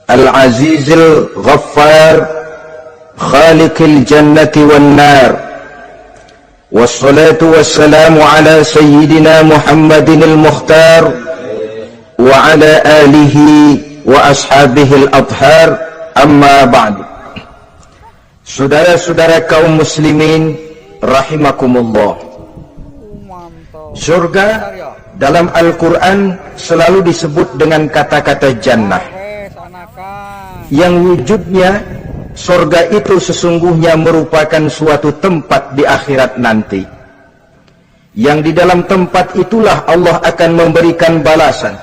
العزيز الغفار خالق الجنة والنار، والصلاة والسلام على سيدنا محمد المختار وعلى آله وأصحابه الأطهار. Amma ba'du. Saudara-saudara kaum muslimin rahimakumullah, surga dalam Al-Quran selalu disebut dengan kata-kata jannah, yang wujudnya surga itu sesungguhnya merupakan suatu tempat di akhirat nanti, yang di dalam tempat itulah Allah akan memberikan balasan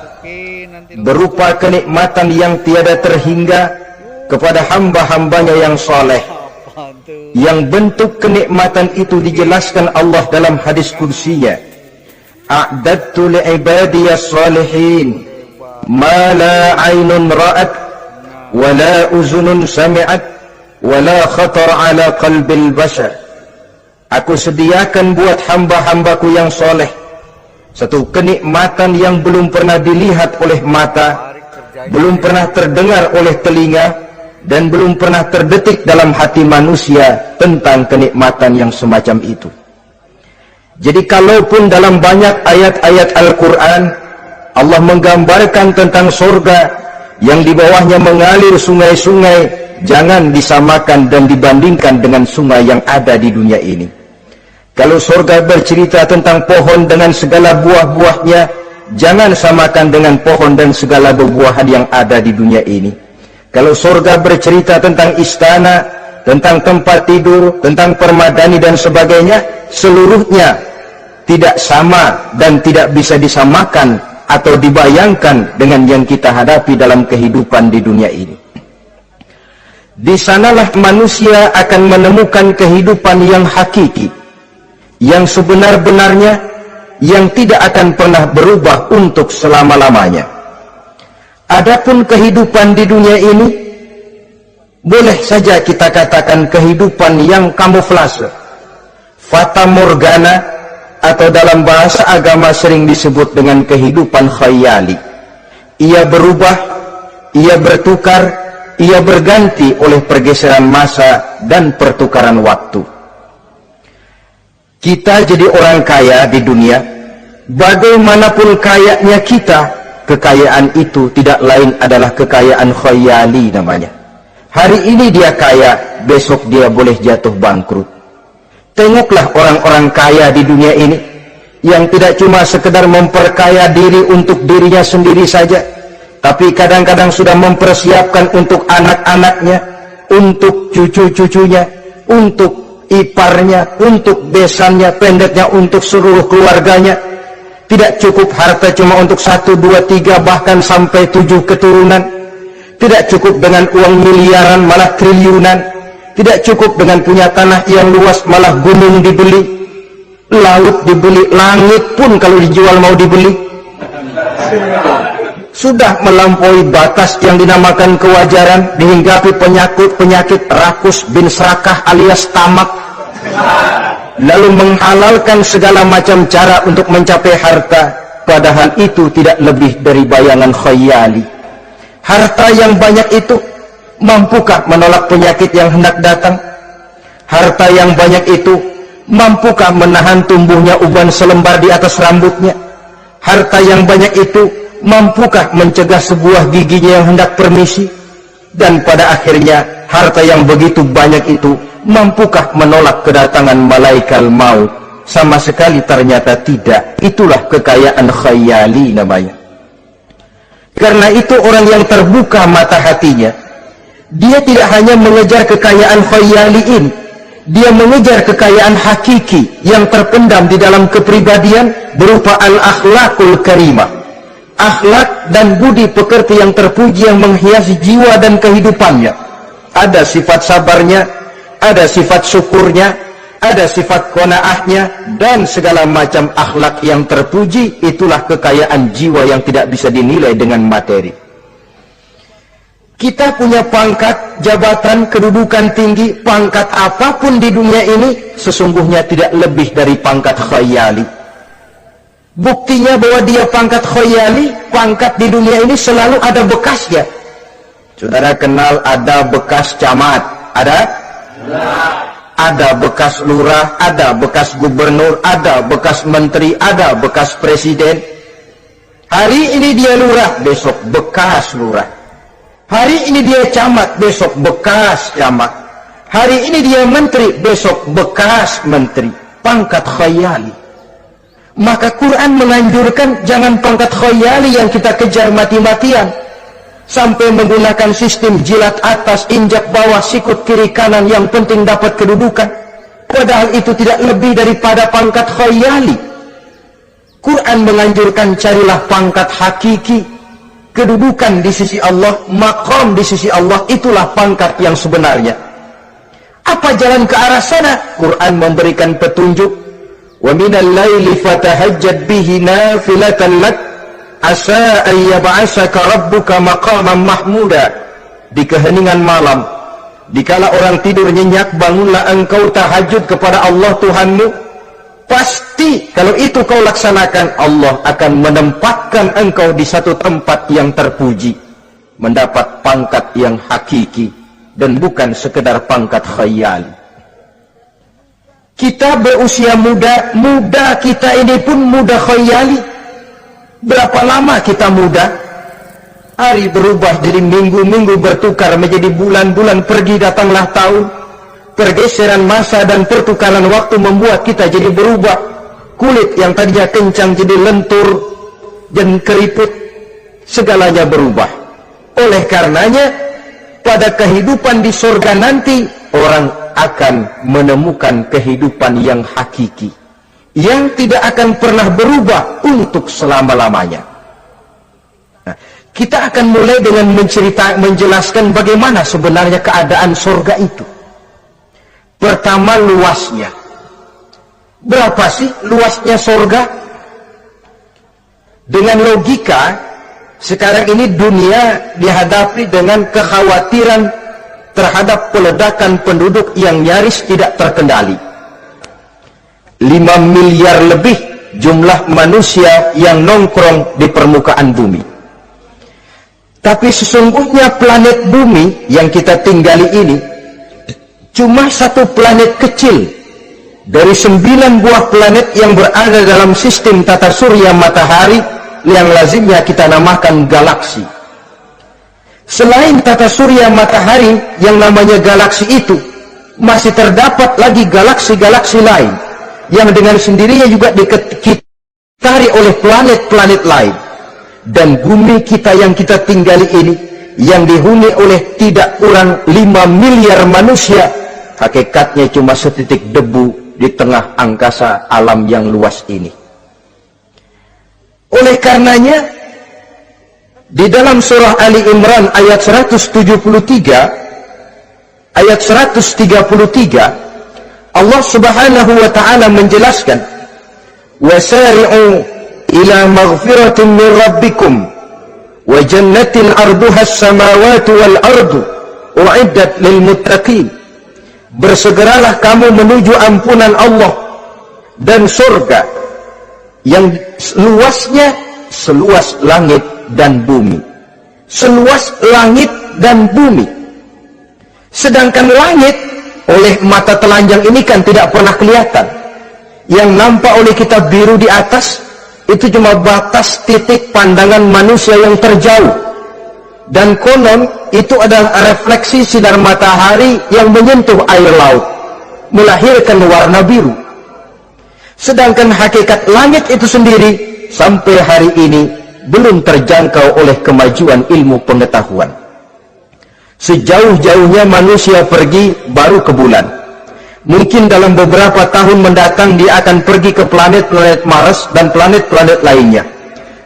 berupa kenikmatan yang tiada terhingga kepada hamba-hambanya yang soleh, yang bentuk kenikmatan itu dijelaskan Allah dalam hadis kursinya, a'dadtu li'ibadiyas salihin ma la aynun ra'at wa la uzunun sami'at wa la khatar ala qalbil bashar. Aku sediakan buat hamba-hambaku yang soleh satu kenikmatan yang belum pernah dilihat oleh mata, belum pernah terdengar oleh telinga, dan belum pernah terdetik dalam hati manusia tentang kenikmatan yang semacam itu. Jadi kalaupun dalam banyak ayat-ayat Al-Quran Allah menggambarkan tentang surga yang di bawahnya mengalir sungai-sungai, jangan disamakan dan dibandingkan dengan sungai yang ada di dunia ini. Kalau surga bercerita tentang pohon dengan segala buah-buahnya, jangan samakan dengan pohon dan segala buah-buahan yang ada di dunia ini. Kalau surga bercerita tentang istana, tentang tempat tidur, tentang permadani dan sebagainya, seluruhnya tidak sama dan tidak bisa disamakan atau dibayangkan dengan yang kita hadapi dalam kehidupan di dunia ini. Di sanalah manusia akan menemukan kehidupan yang hakiki, yang sebenar-benarnya, yang tidak akan pernah berubah untuk selama-lamanya. Adapun kehidupan di dunia ini, boleh saja kita katakan kehidupan yang kamuflase, fata morgana, atau dalam bahasa agama sering disebut dengan kehidupan khayali. Ia berubah, ia bertukar, ia berganti oleh pergeseran masa dan pertukaran waktu. Kita jadi orang kaya di dunia, bagaimanapun kayanya kita, kekayaan itu tidak lain adalah kekayaan khayali namanya. Hari ini dia kaya, besok dia boleh jatuh bangkrut. Tengoklah orang-orang kaya di dunia ini, yang tidak cuma sekedar memperkaya diri untuk dirinya sendiri saja, tapi kadang-kadang sudah mempersiapkan untuk anak-anaknya, untuk cucu-cucunya, untuk iparnya, untuk besannya, pendeknya untuk seluruh keluarganya. Tidak cukup harta cuma untuk 1, 2, 3, bahkan sampai 7 keturunan. Tidak cukup dengan uang miliaran, malah triliunan. Tidak cukup dengan punya tanah yang luas, malah gunung dibeli, laut dibeli, langit pun kalau dijual mau dibeli. Sudah melampaui batas yang dinamakan kewajaran, dihinggapi penyakit rakus bin serakah alias tamak, lalu menghalalkan segala macam cara untuk mencapai harta, padahal itu tidak lebih dari bayangan khayali. Harta yang banyak itu mampukah menolak penyakit yang hendak datang? Harta yang banyak itu mampukah menahan tumbuhnya uban selembar di atas rambutnya? Harta yang banyak itu mampukah mencegah sebuah giginya yang hendak permisi? Dan pada akhirnya harta yang begitu banyak itu mampukah menolak kedatangan malaikat maut? Sama sekali ternyata tidak. Itulah kekayaan khayali namanya. Karena itu orang yang terbuka mata hatinya, dia tidak hanya mengejar kekayaan khayali ini, dia mengejar kekayaan hakiki yang terpendam di dalam kepribadian berupa al-akhlaqul karimah, akhlak dan budi pekerti yang terpuji yang menghiasi jiwa dan kehidupannya. Ada sifat sabarnya, ada sifat syukurnya, ada sifat qanaahnya, dan segala macam akhlak yang terpuji. Itulah kekayaan jiwa yang tidak bisa dinilai dengan materi. Kita punya pangkat, jabatan, kedudukan tinggi, pangkat apapun di dunia ini sesungguhnya tidak lebih dari pangkat khayali. Buktinya bahwa dia pangkat khayali, pangkat di dunia ini selalu ada bekasnya. Saudara kenal ada bekas camat, ada? Ada bekas lurah, ada bekas gubernur, ada bekas menteri, ada bekas presiden. Hari ini dia lurah, besok bekas lurah. Hari ini dia camat, besok bekas camat. Hari ini dia menteri, besok bekas menteri. Pangkat khayali. Maka Quran menganjurkan jangan pangkat khayali yang kita kejar mati-matian. Sampai menggunakan sistem jilat atas, injak bawah, sikut kiri kanan, yang penting dapat kedudukan. Padahal itu tidak lebih daripada pangkat khayali. Quran menganjurkan carilah pangkat hakiki. Kedudukan di sisi Allah, maqam di sisi Allah, itulah pangkat yang sebenarnya. Apa jalan ke arah sana? Quran memberikan petunjuk. Wa minal laili fatahajjad bihi nafilatan lak asa an yab'asaka rabbuka maqaman mahmuda. Di keheningan malam, dikala orang tidur nyenyak, bangunlah engkau tahajud kepada Allah Tuhanmu. Pasti kalau itu kau laksanakan, Allah akan menempatkan engkau di satu tempat yang terpuji, mendapat pangkat yang hakiki dan bukan sekedar pangkat khayali. Kita berusia muda, muda kita ini pun muda khayali. Berapa lama kita muda? Hari berubah jadi minggu, minggu bertukar menjadi bulan, bulan pergi datanglah tahun. Pergeseran masa dan pertukaran waktu membuat kita jadi berubah. Kulit yang tadinya kencang jadi lentur dan keriput, segalanya berubah. Oleh karenanya, pada kehidupan di surga nanti, orang akan menemukan kehidupan yang hakiki, yang tidak akan pernah berubah untuk selama-lamanya. Nah, kita akan mulai dengan menjelaskan bagaimana sebenarnya keadaan surga itu. Pertama, luasnya. Berapa sih luasnya surga? Dengan logika, sekarang ini dunia dihadapi dengan kekhawatiran terhadap peledakan penduduk yang nyaris tidak terkendali. 5 miliar lebih jumlah manusia yang nongkrong di permukaan bumi. Tapi sesungguhnya planet bumi yang kita tinggali ini cuma satu planet kecil dari 9 buah planet yang berada dalam sistem tata surya matahari yang lazimnya kita namakan galaksi. Selain tata surya matahari yang namanya galaksi itu, masih terdapat lagi galaksi-galaksi lain yang dengan sendirinya juga dikitari oleh planet-planet lain. Dan bumi kita yang kita tinggali ini, yang dihuni oleh tidak kurang 5 miliar manusia, hakikatnya cuma setitik debu di tengah angkasa alam yang luas ini. Oleh karenanya, di dalam surah Ali Imran ayat 173, ayat 133, Allah Subhanahu wa taala menjelaskan, "Wasari'u ila maghfiratin min rabbikum wa jannatin 'arduha as-samawati wal ardu u'iddat lil muttaqin." Bersegeralah kamu menuju ampunan Allah dan surga yang luasnya seluas langit dan bumi. Seluas langit dan bumi. Sedangkan langit oleh mata telanjang ini kan tidak pernah kelihatan. Yang nampak oleh kita biru di atas itu cuma batas titik pandangan manusia yang terjauh. Dan konon itu adalah refleksi sinar matahari yang menyentuh air laut, melahirkan warna biru. Sedangkan hakikat langit itu sendiri sampai hari ini belum terjangkau oleh kemajuan ilmu pengetahuan. Sejauh-jauhnya manusia pergi baru ke bulan. Mungkin dalam beberapa tahun mendatang dia akan pergi ke planet-planet Mars dan planet-planet lainnya.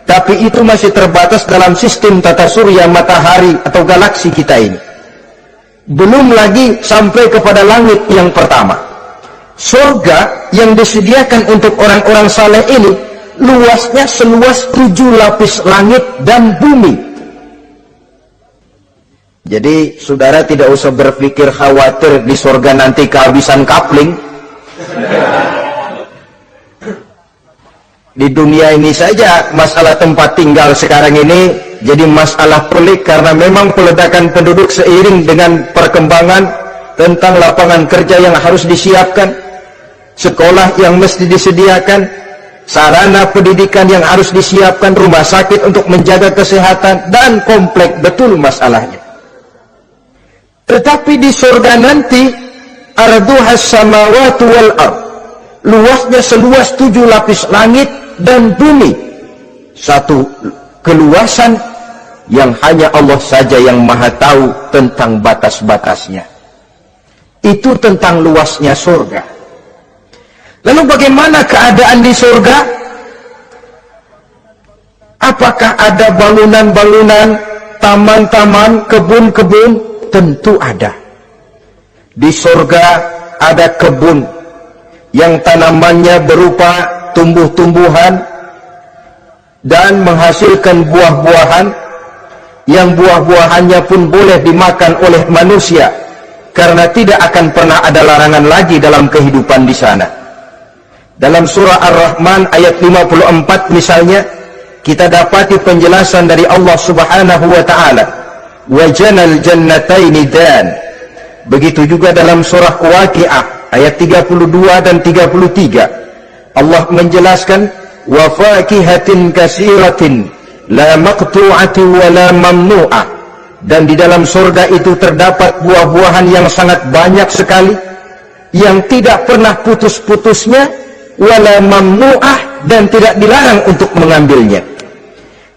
Tapi itu masih terbatas dalam sistem tata surya matahari atau galaksi kita ini. Belum lagi sampai kepada langit yang pertama. Surga yang disediakan untuk orang-orang saleh ini luasnya seluas 7 lapis langit dan bumi. Jadi saudara tidak usah berpikir khawatir di surga nanti kehabisan kapling. Di dunia ini saja masalah tempat tinggal sekarang ini jadi masalah pelik, karena memang peledakan penduduk seiring dengan perkembangan tentang lapangan kerja yang harus disiapkan, sekolah yang mesti disediakan, sarana pendidikan yang harus disiapkan, rumah sakit untuk menjaga kesehatan, dan kompleks betul masalahnya. Tetapi di surga nanti, arduhas samawati wal ard, luasnya seluas 7 lapis langit dan bumi, satu keluasan yang hanya Allah saja yang maha tahu tentang batas-batasnya. Itu tentang luasnya surga. Lalu bagaimana keadaan di surga? Apakah ada bangunan-bangunan, taman-taman, kebun-kebun? Tentu ada. Di surga ada kebun yang tanamannya berupa tumbuh-tumbuhan dan menghasilkan buah-buahan, yang buah-buahannya pun boleh dimakan oleh manusia, karena tidak akan pernah ada larangan lagi dalam kehidupan di sana. Dalam surah Ar-Rahman ayat 54 misalnya, kita dapati penjelasan dari Allah Subhanahu wa taala, wa janal jannataini dan. Begitu juga dalam surah Waqiah ayat 32 dan 33, Allah menjelaskan, wa fakihatin kasiratin la maqtu'atin wa la mamnu'ah. Dan di dalam surga itu terdapat buah-buahan yang sangat banyak sekali, yang tidak pernah putus-putusnya, wala mamnu'ah, dan tidak dilarang untuk mengambilnya.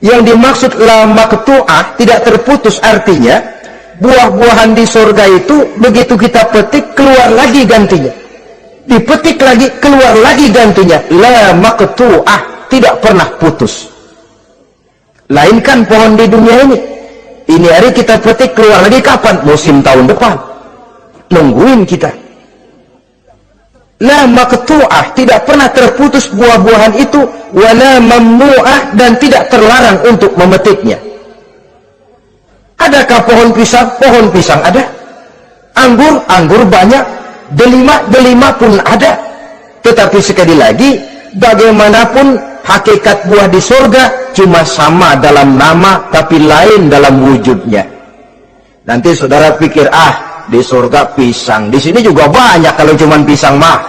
Yang dimaksud la maqtu'ah, tidak terputus, artinya buah-buahan di surga itu begitu kita petik keluar lagi gantinya, dipetik lagi keluar lagi gantinya, la maqtu'ah, tidak pernah putus. Lainkan pohon di dunia ini hari kita petik keluar lagi kapan? Musim tahun depan, nungguin kita. La maqtu'ah, tidak pernah terputus buah-buahan itu, wala mamnu'ah, dan tidak terlarang untuk memetiknya. Adakah pohon pisang? Pohon pisang ada. Anggur? Anggur banyak. Delima? Delima pun ada. Tetapi sekali lagi, bagaimanapun hakikat buah di surga cuma sama dalam nama, tapi lain dalam wujudnya. Nanti saudara pikir, di surga pisang, di sini juga banyak kalau cuma pisang mah.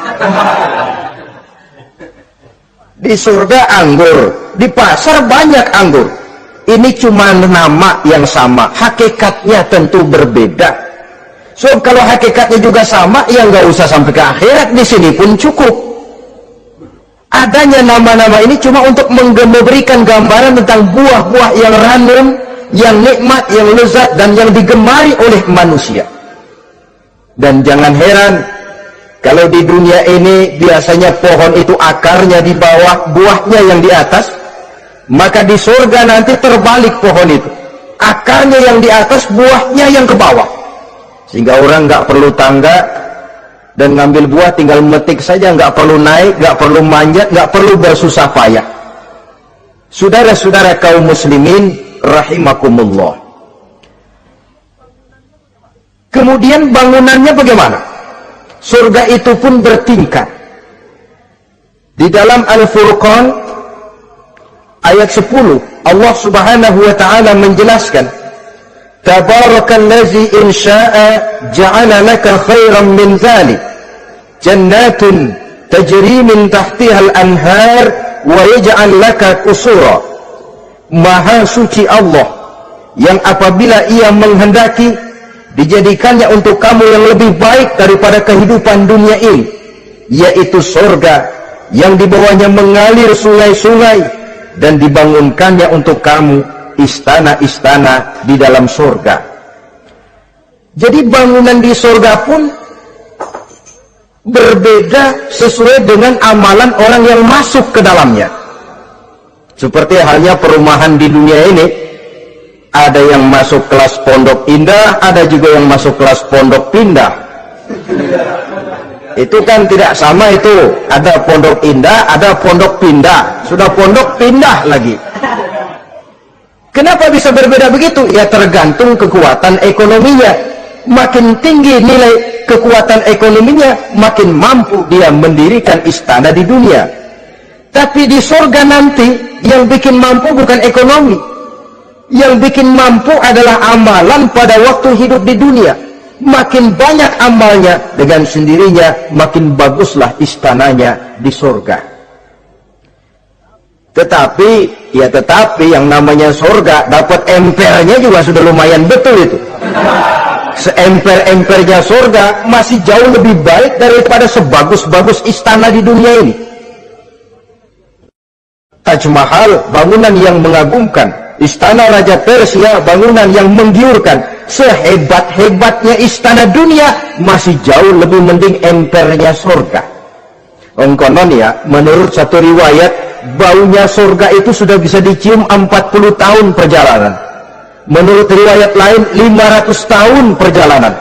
Di surga anggur, di pasar banyak anggur. Ini cuma nama yang sama, hakikatnya tentu berbeda. So kalau hakikatnya juga sama, ya nggak usah sampai ke akhirat, di sini pun cukup. Adanya nama-nama ini cuma untuk memberikan gambaran tentang buah-buah yang random, yang nikmat, yang lezat, dan yang digemari oleh manusia. Dan jangan heran, kalau di dunia ini biasanya pohon itu akarnya di bawah, buahnya yang di atas, maka di surga nanti terbalik pohon itu. Akarnya yang di atas, buahnya yang ke bawah. Sehingga orang nggak perlu tangga dan ngambil buah, tinggal metik saja, nggak perlu naik, nggak perlu manjat, nggak perlu bersusah payah. Saudara-saudara kaum muslimin rahimakumullah. Kemudian bangunannya bagaimana? Surga itu pun bertingkat. Di dalam Al-Furqan ayat 10, Allah Subhanahu wa taala menjelaskan, Tabarakallazi in syaa'a ja'ala laka khairan min dzalik jannatun tajri min tahtiha al-anhar wa yaj'al laka qusura. Maha suci Allah yang apabila ia menghendaki dijadikannya untuk kamu yang lebih baik daripada kehidupan dunia ini, yaitu surga yang di bawahnya mengalir sungai-sungai, dan dibangunkannya untuk kamu istana-istana di dalam surga. Jadi bangunan di surga pun berbeda sesuai dengan amalan orang yang masuk ke dalamnya. Seperti halnya perumahan di dunia ini, ada yang masuk kelas pondok indah, ada juga yang masuk kelas pondok pindah. Itu kan tidak sama itu. Ada pondok indah, ada pondok pindah. Sudah pondok pindah lagi. Kenapa bisa berbeda begitu? Ya tergantung kekuatan ekonominya. Makin tinggi nilai kekuatan ekonominya, makin mampu dia mendirikan istana di dunia. Tapi di surga nanti yang bikin mampu bukan ekonomi, yang bikin mampu adalah amalan pada waktu hidup di dunia. Makin banyak amalnya, dengan sendirinya makin baguslah istananya di surga. Tetapi yang namanya surga dapat empernya juga sudah lumayan betul itu. Seemper-empernya surga masih jauh lebih baik daripada sebagus-bagus istana di dunia ini. Taj Mahal, bangunan yang mengagumkan. Istana Raja Persia, bangunan yang menggiurkan. Sehebat-hebatnya istana dunia, masih jauh lebih mending empernya surga. Konon ya, menurut satu riwayat, baunya surga itu sudah bisa dicium 40 tahun perjalanan. Menurut riwayat lain 500 tahun perjalanan.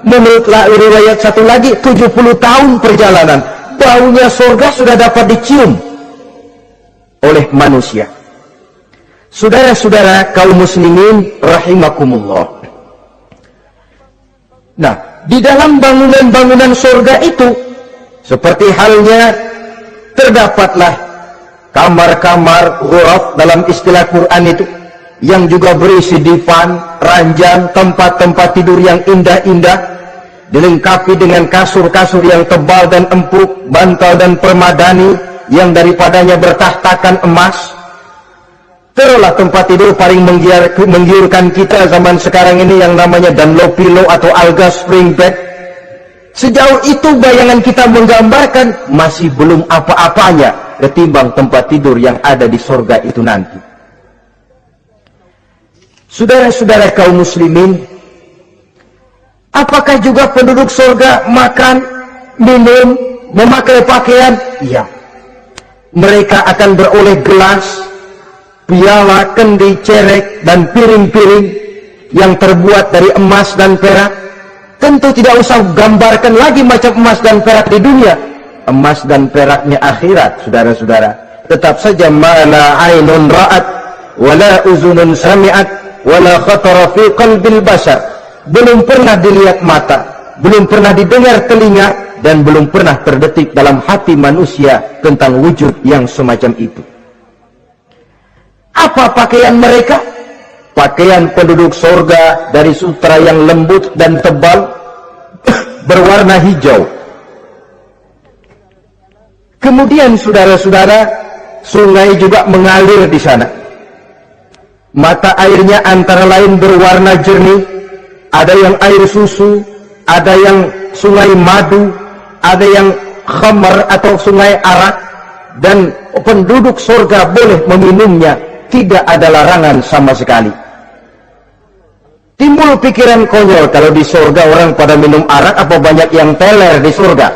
Menurut riwayat satu lagi 70 tahun perjalanan. Baunya surga sudah dapat dicium oleh manusia. Saudara-saudara kaum muslimin rahimakumullah. Nah, di dalam bangunan-bangunan surga itu, seperti halnya terdapatlah kamar-kamar ghuraf dalam istilah Quran itu, yang juga berisi divan, ranjang, tempat-tempat tidur yang indah-indah, dilengkapi dengan kasur-kasur yang tebal dan empuk, bantal dan permadani yang daripadanya bertahtakan emas. Terulah tempat tidur paling menggiurkan kita zaman sekarang ini yang namanya Dunlopillow atau Alga Spring Bed. Sejauh itu bayangan kita menggambarkan masih belum apa-apanya ketimbang tempat tidur yang ada di surga itu nanti. Saudara-saudara kaum muslimin, apakah juga penduduk surga makan, minum, memakai pakaian? Iya. Mereka akan beroleh gelas, piala, kendi, cerek, dan piring-piring yang terbuat dari emas dan perak. Tentu tidak usah gambarkan lagi macam emas dan perak di dunia. Emas dan peraknya akhirat, saudara-saudara. Tetap saja mala ainun ra'at, wala uzunun sami'at, wala khatara fi qalbil bashar. Belum pernah dilihat mata, belum pernah didengar telinga, dan belum pernah terdetik dalam hati manusia tentang wujud yang semacam itu. Apa pakaian mereka? Pakaian penduduk surga dari sutra yang lembut dan tebal, berwarna hijau. Kemudian saudara-saudara, sungai juga mengalir di sana. Mata airnya antara lain berwarna jernih, ada yang air susu, ada yang sungai madu, ada yang khamar atau sungai arak, dan penduduk surga boleh meminumnya, tidak ada larangan sama sekali. Timbul pikiran konyol, kalau di surga orang pada minum arak, apa banyak yang teler di surga?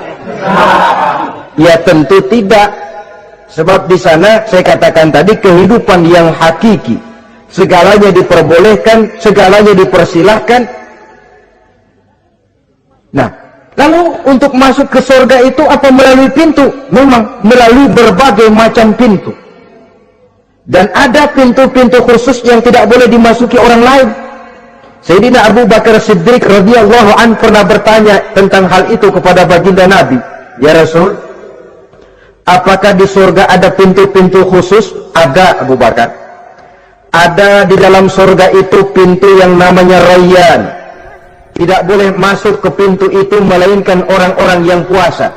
Ya tentu tidak, sebab di sana saya katakan tadi kehidupan yang hakiki, segalanya diperbolehkan, segalanya dipersilahkan. Nah, lalu untuk masuk ke surga itu apa melalui pintu? Memang melalui berbagai macam pintu. Dan ada pintu-pintu khusus yang tidak boleh dimasuki orang lain. Sayyidina Abu Bakar Siddiq radhiyallahu an pernah bertanya tentang hal itu kepada baginda Nabi. Ya Rasul, apakah di surga ada pintu-pintu khusus? Ada, Abu Bakar. Ada di dalam surga itu pintu yang namanya Rayyan. Tidak boleh masuk ke pintu itu melainkan orang-orang yang puasa.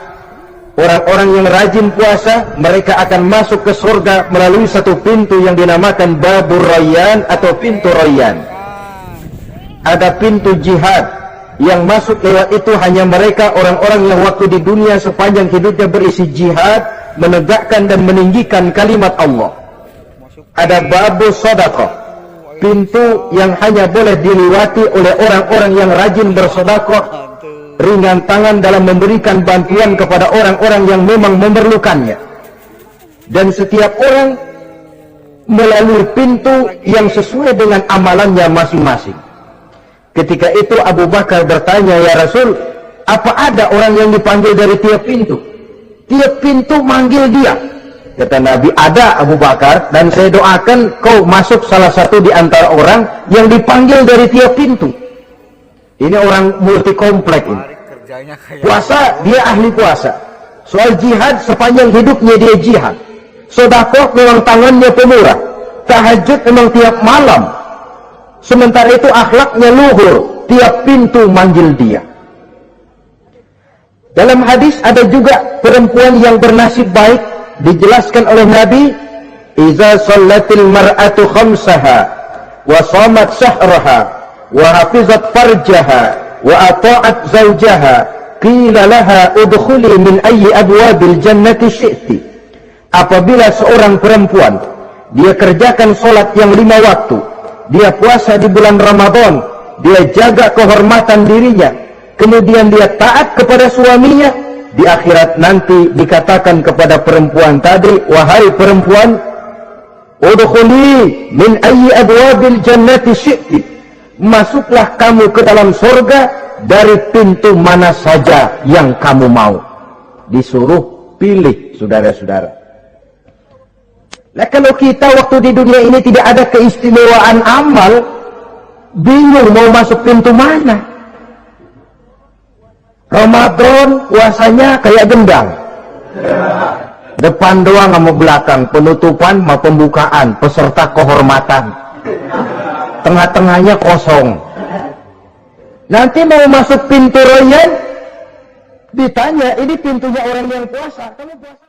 Orang-orang yang rajin puasa, mereka akan masuk ke surga melalui satu pintu yang dinamakan Babur Rayyan atau pintu Rayyan. Ada pintu jihad, yang masuk lewat itu hanya mereka orang-orang yang waktu di dunia sepanjang hidupnya berisi jihad, menegakkan dan meninggikan kalimat Allah. Ada Babur Sadaqah, pintu yang hanya boleh dilewati oleh orang-orang yang rajin bersedekah, ringan tangan dalam memberikan bantuan kepada orang-orang yang memang memerlukannya. Dan setiap orang melalui pintu yang sesuai dengan amalannya masing-masing. Ketika itu Abu Bakar bertanya, ya Rasul, apa ada orang yang dipanggil dari tiap pintu? Tiap pintu manggil dia. Kata Nabi, ada Abu Bakar, dan saya doakan kau masuk salah satu di antara orang yang dipanggil dari tiap pintu. Ini orang multi komplek ini. Puasa, dia ahli puasa. Soal jihad, sepanjang hidupnya dia jihad. Sedekah memang tangannya pemurah. Tahajud memang tiap malam. Sementara itu akhlaknya luhur, tiap pintu manggil dia. Dalam hadis ada juga perempuan yang bernasib baik, dijelaskan oleh Nabi, "Iza shallatil mar'atu khamsaha wa shamat syahraha wa hafizat farjaha wa ata'at zawjaha qila laha udkhuli min ayyi abwabil jannati syi'ti." Apabila seorang perempuan dia kerjakan sholat yang 5 waktu, dia puasa di bulan Ramadan, dia jaga kehormatan dirinya, kemudian dia taat kepada suaminya, di akhirat nanti dikatakan kepada perempuan tadi, "Wahai perempuan, udkhuli min ayyi abwabil jannati syi'ti." Masuklah kamu ke dalam surga dari pintu mana saja yang kamu mau. Disuruh pilih, saudara-saudara. Nah, kalau kita waktu di dunia ini tidak ada keistimewaan amal, bingung mau masuk pintu mana. Ramadan puasanya kayak gendang. Depan doang sama belakang, penutupan sama pembukaan, peserta kehormatan. Tengah-tengahnya kosong. Nanti mau masuk pintu royan, ditanya, ini pintunya orang yang puasa. Kamu puasa?